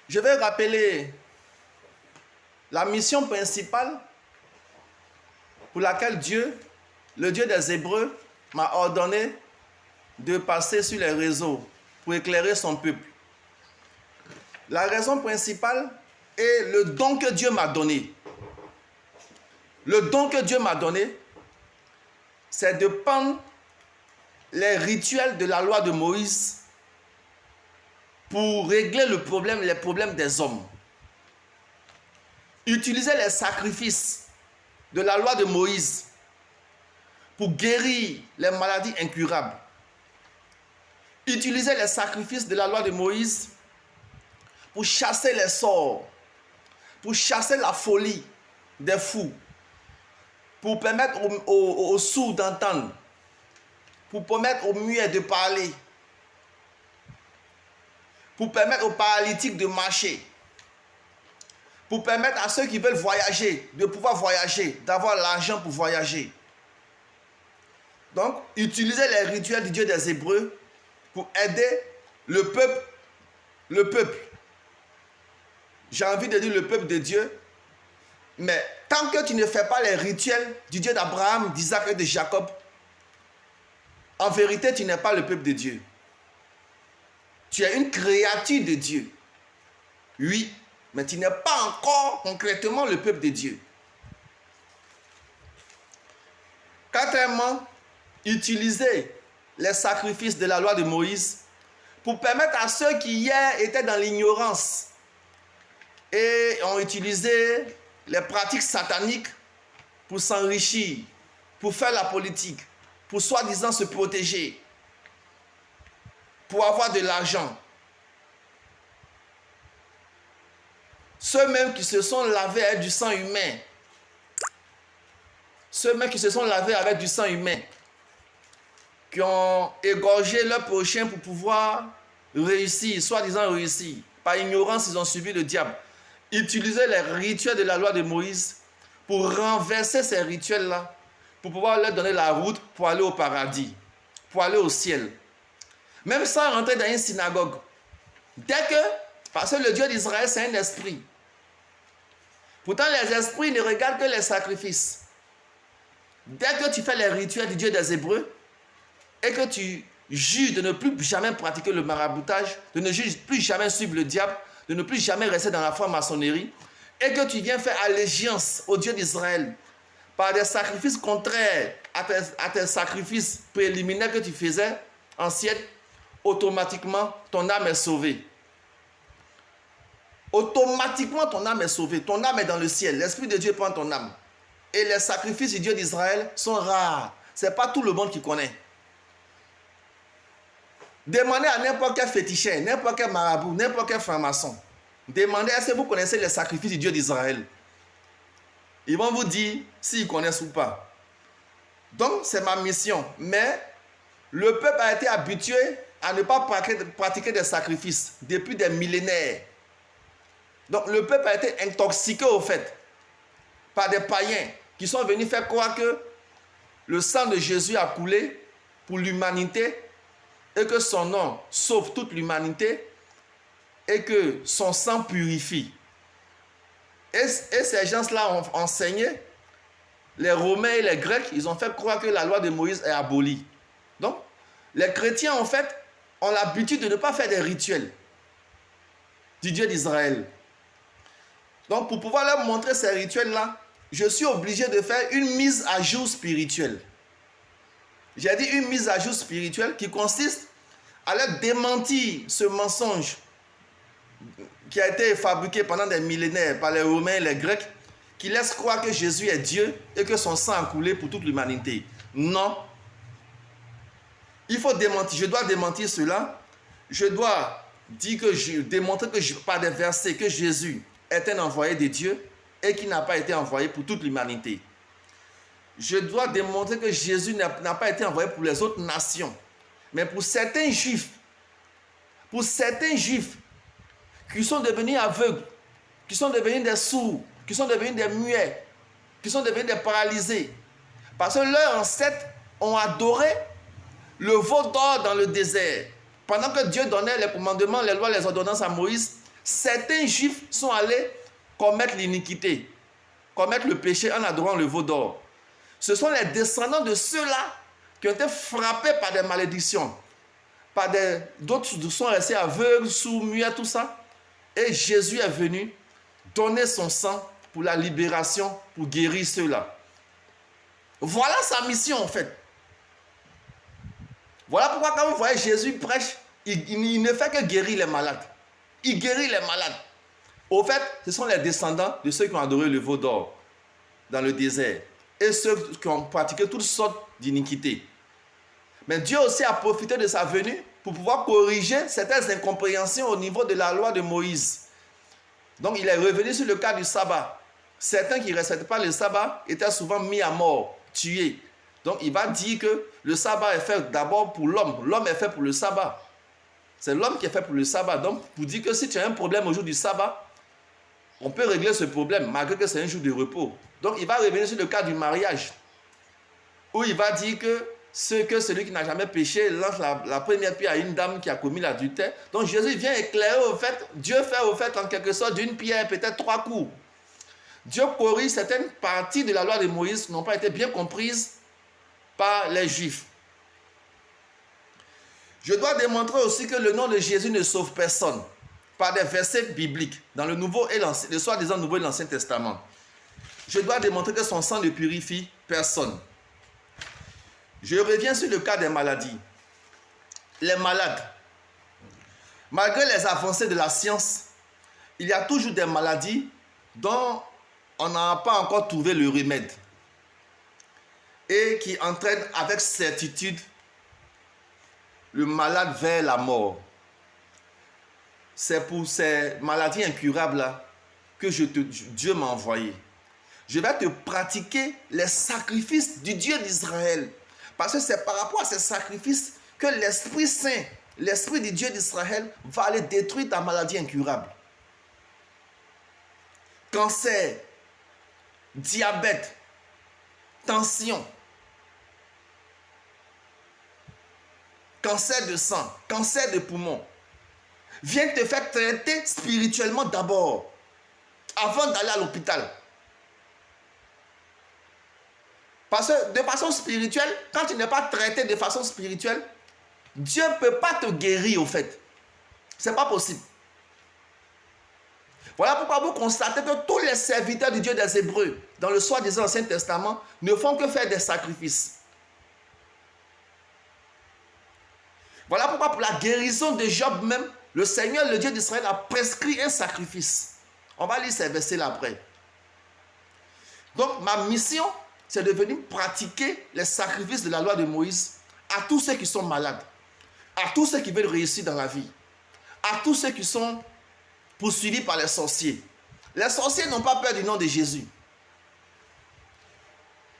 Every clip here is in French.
Je vais rappeler la mission principale pour laquelle Dieu, le Dieu des Hébreux, m'a ordonné de passer sur les réseaux pour éclairer son peuple. La raison principale est le don que Dieu m'a donné. Le don que Dieu m'a donné, c'est de prendre les rituels de la loi de Moïse pour régler les problèmes des hommes. Utiliser les sacrifices de la loi de Moïse pour guérir les maladies incurables. Utiliser les sacrifices de la loi de Moïse pour chasser les sorts, pour chasser la folie des fous, pour permettre aux sourds d'entendre, pour permettre aux muets de parler, pour permettre aux paralytiques de marcher, pour permettre à ceux qui veulent voyager de pouvoir voyager, d'avoir l'argent pour voyager. Donc, utiliser les rituels du Dieu des Hébreux pour aider le peuple. J'ai envie de dire le peuple de Dieu, mais tant que tu ne fais pas les rituels du Dieu d'Abraham, d'Isaac et de Jacob, en vérité, tu n'es pas le peuple de Dieu. Tu es une créature de Dieu. Oui, mais tu n'es pas encore concrètement le peuple de Dieu. Quatrièmement, utiliser les sacrifices de la loi de Moïse pour permettre à ceux qui hier étaient dans l'ignorance et ont utilisé les pratiques sataniques pour s'enrichir, pour faire la politique, pour soi-disant se protéger, pour avoir de l'argent. Ceux-mêmes qui se sont lavés avec du sang humain, ceux-mêmes qui se sont lavés avec du sang humain, qui ont égorgé leur prochain pour pouvoir réussir, soi-disant réussir. Par ignorance, ils ont suivi le diable. Utiliser les rituels de la loi de Moïse pour renverser ces rituels-là, pour pouvoir leur donner la route pour aller au paradis, pour aller au ciel. Même sans rentrer dans une synagogue. Parce que le Dieu d'Israël, c'est un esprit. Pourtant, les esprits ne regardent que les sacrifices. Dès que tu fais les rituels du Dieu des Hébreux, et que tu jures de ne plus jamais pratiquer le maraboutage, de ne plus jamais suivre le diable, de ne plus jamais rester dans la franc-maçonnerie, et que tu viens faire allégeance au Dieu d'Israël par des sacrifices contraires à tes sacrifices préliminaires que tu faisais anciennes, automatiquement ton âme est sauvée. Automatiquement ton âme est sauvée, ton âme est dans le ciel, l'Esprit de Dieu prend ton âme. Et les sacrifices du Dieu d'Israël sont rares, ce n'est pas tout le monde qui connaît. Demandez à n'importe quel féticheur, n'importe quel marabout, n'importe quel franc-maçon. Demandez est-ce que vous connaissez les sacrifices du Dieu d'Israël. Ils vont vous dire s'ils connaissent ou pas. Donc c'est ma mission. Mais le peuple a été habitué à ne pas pratiquer des sacrifices depuis des millénaires. Donc le peuple a été intoxiqué au fait par des païens qui sont venus faire croire que le sang de Jésus a coulé pour l'humanité et que son nom sauve toute l'humanité et que son sang purifie. Et ces gens-là ont enseigné, les Romains et les Grecs, ils ont fait croire que la loi de Moïse est abolie. Donc, les chrétiens, en fait, ont l'habitude de ne pas faire des rituels du Dieu d'Israël. Donc, pour pouvoir leur montrer ces rituels-là, je suis obligé de faire une mise à jour spirituelle. J'ai dit une mise à jour spirituelle qui consiste à leur démentir ce mensonge qui a été fabriqué pendant des millénaires par les Romains et les Grecs, qui laissent croire que Jésus est Dieu et que son sang a coulé pour toute l'humanité. Non. Il faut démentir. Je dois démentir cela. Je dois dire démontrer que par des versets que Jésus est un envoyé de Dieu et qui n'a pas été envoyé pour toute l'humanité. Je dois démontrer que Jésus n'a pas été envoyé pour les autres nations, mais pour certains juifs. Pour certains juifs qui sont devenus aveugles, qui sont devenus des sourds, qui sont devenus des muets, qui sont devenus des paralysés. Parce que leurs ancêtres ont adoré le veau d'or dans le désert. Pendant que Dieu donnait les commandements, les lois, les ordonnances à Moïse, certains juifs sont allés commettre l'iniquité, commettre le péché en adorant le veau d'or. Ce sont les descendants de ceux-là qui ont été frappés par des malédictions. D'autres sont restés aveugles, sourds, muets, tout ça. Et Jésus est venu donner son sang pour la libération, pour guérir ceux-là. Voilà sa mission en fait. Voilà pourquoi quand vous voyez Jésus prêche, il ne fait que guérir les malades. Il guérit les malades. Au fait, ce sont les descendants de ceux qui ont adoré le veau d'or dans le désert et ceux qui ont pratiqué toutes sortes d'iniquités. Mais Dieu aussi a profité de sa venue pour pouvoir corriger certaines incompréhensions au niveau de la loi de Moïse. Donc il est revenu sur le cas du sabbat. Certains qui ne respectaient pas le sabbat étaient souvent mis à mort, tués. Donc il va dire que le sabbat est fait d'abord pour l'homme. L'homme est fait pour le sabbat. C'est l'homme qui est fait pour le sabbat. Donc pour dire que si tu as un problème au jour du sabbat, on peut régler ce problème malgré que c'est un jour de repos. Donc il va revenir sur le cas du mariage, où il va dire que celui qui n'a jamais péché lance la première pierre à une dame qui a commis l'adultère. Donc Jésus vient éclairer au fait, Dieu fait au fait en quelque sorte d'une pierre peut-être 3 coups. Dieu corrige certaines parties de la loi de Moïse qui n'ont pas été bien comprises par les Juifs. Je dois démontrer aussi que le nom de Jésus ne sauve personne par des versets bibliques dans le Nouveau et l'Ancien, le soi-disant Nouveau et l'Ancien Testament. Je dois démontrer que son sang ne purifie personne. Je reviens sur le cas des maladies. Les malades, malgré les avancées de la science, il y a toujours des maladies dont on n'a pas encore trouvé le remède et qui entraînent avec certitude le malade vers la mort. C'est pour ces maladies incurables-là que Dieu m'a envoyé. Je vais te pratiquer les sacrifices du Dieu d'Israël. Parce que c'est par rapport à ces sacrifices que l'Esprit Saint, l'Esprit du Dieu d'Israël, va aller détruire ta maladie incurable. Cancer, diabète, tension, cancer de sang, cancer de poumon. Viens te faire traiter spirituellement d'abord, avant d'aller à l'hôpital. Parce que de façon spirituelle, quand tu n'es pas traité de façon spirituelle, Dieu ne peut pas te guérir au fait. Ce n'est pas possible. Voilà pourquoi vous constatez que tous les serviteurs du Dieu des Hébreux, dans le soi-disant Ancien Testament, ne font que faire des sacrifices. Voilà pourquoi pour la guérison de Job même, le Seigneur, le Dieu d'Israël, a prescrit un sacrifice. On va lire ces versets-là après. Donc ma mission, c'est de venir pratiquer les sacrifices de la loi de Moïse à tous ceux qui sont malades, à tous ceux qui veulent réussir dans la vie, à tous ceux qui sont poursuivis par les sorciers. Les sorciers n'ont pas peur du nom de Jésus.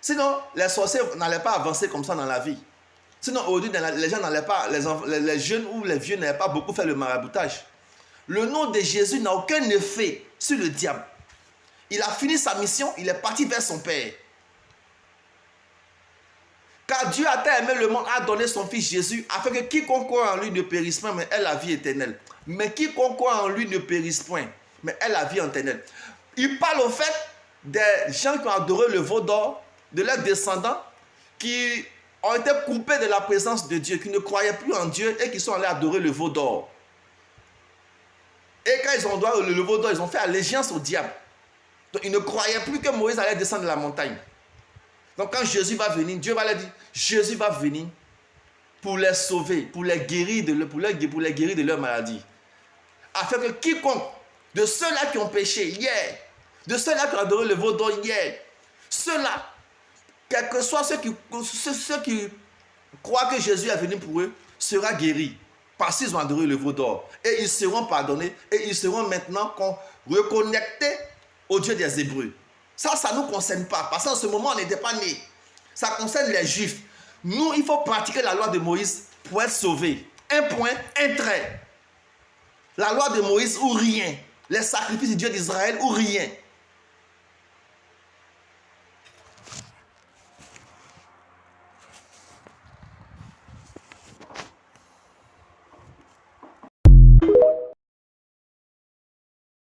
Sinon, les sorciers n'allaient pas avancer comme ça dans la vie. Sinon, aujourd'hui, les gens n'allaient pas, les jeunes ou les vieux n'allaient pas beaucoup faire le maraboutage. Le nom de Jésus n'a aucun effet sur le diable. Il a fini sa mission, il est parti vers son Père. Car Dieu a tant aimé le monde, a donné son Fils Jésus, afin que quiconque croit en lui ne périsse point, mais ait la vie éternelle. Mais quiconque croit en lui ne périsse point, mais ait la vie éternelle. Il parle au fait des gens qui ont adoré le veau d'or, de leurs descendants, qui ont été coupés de la présence de Dieu, qui ne croyaient plus en Dieu et qui sont allés adorer le veau d'or. Et quand ils ont adoré le veau d'or, ils ont fait allégeance au diable. Donc ils ne croyaient plus que Moïse allait descendre de la montagne. Donc quand Jésus va venir, Dieu va leur dire, Jésus va venir pour les sauver, pour les guérir de leur maladie. Afin que quiconque, de ceux-là qui ont péché hier, de ceux-là qui ont adoré le veau d'or hier, ceux-là, quels que soient ceux qui croient que Jésus est venu pour eux, sera guéri. Parce qu'ils ont adoré le veau d'or. Et ils seront pardonnés. Et ils seront maintenant reconnectés au Dieu des Hébreux. Ça ne nous concerne pas. Parce qu'en ce moment, on n'était pas nés. Ça concerne les Juifs. Nous, il faut pratiquer la loi de Moïse pour être sauvés. Un point, un trait. La loi de Moïse ou rien. Les sacrifices du Dieu d'Israël ou rien.